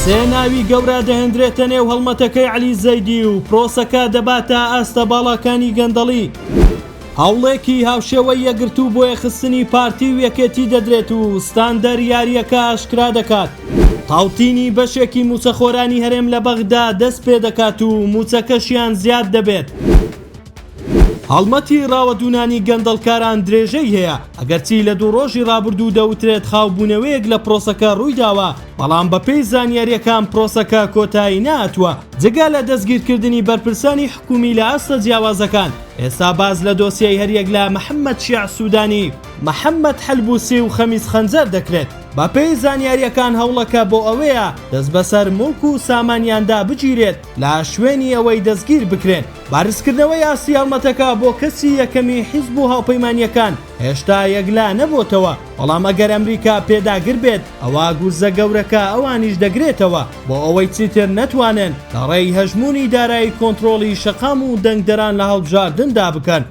سێ ناوی گەورە دەهێنرێتە نێو هەڵمەتەکەی عەلی زەیدی و پرۆسەکە دەباتە ئاستە باڵەکانی گەندەڵی. هەوڵێکی هاوشێوەی یەکگرتوو بۆ یەخستنی پارتی و یەکێتی دەدرێت و ستاندەر یاریەکە ئاشکرا دەکات. تاوتینی بەشێکی موچەخۆرانی هەرێم لە بەغدا دەست پێ دەکات و موچەکەشیان زیاد دەبێت. هەڵمەتی ڕاوەدوونانی گەندەڵکاران درێژەی هەیە، ئەگەرچی لە دوو ڕۆژی ڕابردوو دەوترێت خاوبوونەوەیەک لە پرۆسەکە ڕوویداوە، بەڵام بەپێی زانیاریەکان پرۆسەکە کۆتایی نهاتووە. جگا لە دەستگیرکردنی بەرپرسانی حکومی لە ئاستە جیاوازەکان، ئێستا باز لە دۆسیەی هەریەک لە محەممەد شیع سوودانی، محەممەد حەلبوسی و خەمیس خەنجەر دەکرێت. بەپێی زانیاریەکان هەوڵەکە بۆ ئەوەیە دەست بەسەر مڵک و سامانیاندا بگیرێت لە شوێنی ئەوەی دەستگیر بکرێن. بارزکردنەوەی ئاسی هەڵمەتەکە بۆ کەسی یەکەمی حیزب و هاوپەیمانیەکان هێشتا یەکلا نەبووتەوە، بەڵام ئەگەر ئەمریکا پێداگر بێت ئەوە گورزە گەورەکە ئەوانیش دەگرێتەوە بۆ ئەوەی چیتر نەتوانن لە ڕێی هەژمونی دارایی کۆنتڕۆڵی شەقام و دەنگدەران لە هەڵبژاردندا بکەن.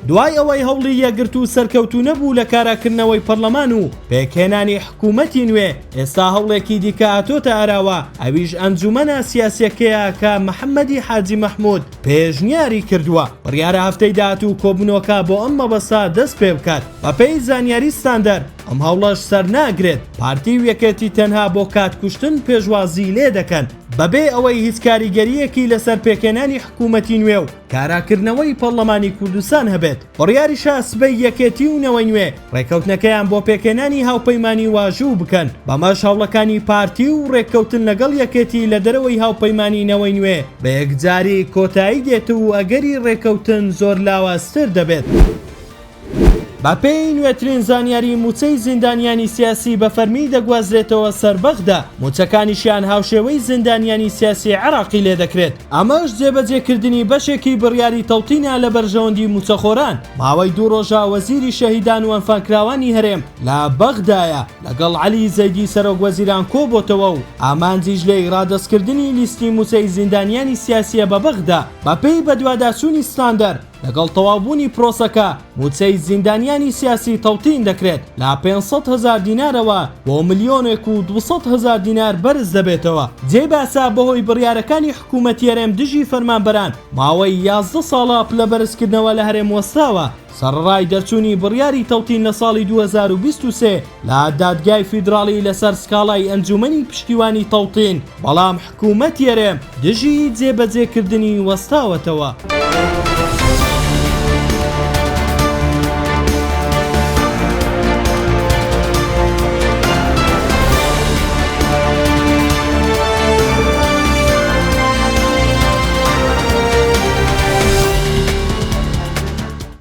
دوای ئەوەی هەوڵی یەکگرت و سەرکەوتو نەبوو لە کاراکردنەوەی پەرلەمان و پێکهێنانی حکوومەتی نوێ، ئێستا هەوڵێکی دیکە هاتۆتە ئاراوە، ئەویش ئەنجومەنە سیاسیەکەیە کە محەممەدی حاجی مەحموود پێشنیاری کردووە بڕیارە هەفتەی داهاتوو کۆبوونەوەکە بۆ ئەم مەبەستە دەست پێ بکات. بەپێی زانیاری ستاندەر ئەم هەوڵەش سەر ناگرێت، پارتی و یەکێتی تەنها بۆ کاتکوشتن پێشوازی لێ دەکەن بەبێ ئەوەی هیچ کاریگەریەکی لەسەر پێکهێنانی حکوومەتی نوێ و کاراکردنەوەی پەرلەمانی کوردستان هەبێت. بڕیاریشە سبەی یەکێتی و نەوەی نوێ ڕێکەوتنەکەیان بۆ پێکهێنانی هاوپەیمانی واژوو بکەن. بەمەش هەوڵەکانی پارتی و ڕێککەوتن لەگەڵ یەکێتی لە دەرەوەی هاوپەیمانی نەوەی نوێ بە یەکجاری کۆتایی دێت و ئەگەری ڕێکەوتن زۆر لاوازتر دەبێت. بەپێی نوێترین زانیاری موچەی زیندانیانی سیاسی بە فەرمی دەگوازرێتەوە سەر بەغدا، موچەکانیشیان هاوشێوەی زیندانیانی سیاسی عێراقی لێ دەکرێت. ئەمەش جێبەجێکردنی بەشێکی بڕیاری تەوتینە لە بەرژەوەندی موچەخۆران. ماوەی دوو ڕۆژە وەزیری شەهیدان و ئەنفانکراوانی هەرێم لە بەغدایە لەگەڵ عەلی زەیدی سەرۆکوەزیران کۆبۆتەوە و ئامانجیش لێی ڕادەستکردنی لیستی موچەی زیندانیانی سیاسیە بە بەغدا. بەپێی بەدواداچوونی ستاندەر لەگەڵ تەواوبوونی پرۆسەکە موچەی زیندانیانی سیاسی تەوتین دەکرێت لە 500,000 دینارەوە بۆ 1,200,000 دینار بەرز دەبێتەوە. جێباسا بەهۆی بڕیارەکانی حکوومەتی هەرێم دژی فەرمانبەران ماوەی 11 ساڵە پلە بەرزکردنەوە لە هەرێم وەستاوە. سەرڕای دەرچوونی بڕیاری تەوتین لە ساڵی 2023 لە دادگای فیدراڵی لەسەر سکاڵای ئەنجومەنی پشتیوانی تەوتین، بەڵام حکوومەتی هەرێم دژی جێبەجێکردنی وەستاوەتەوە.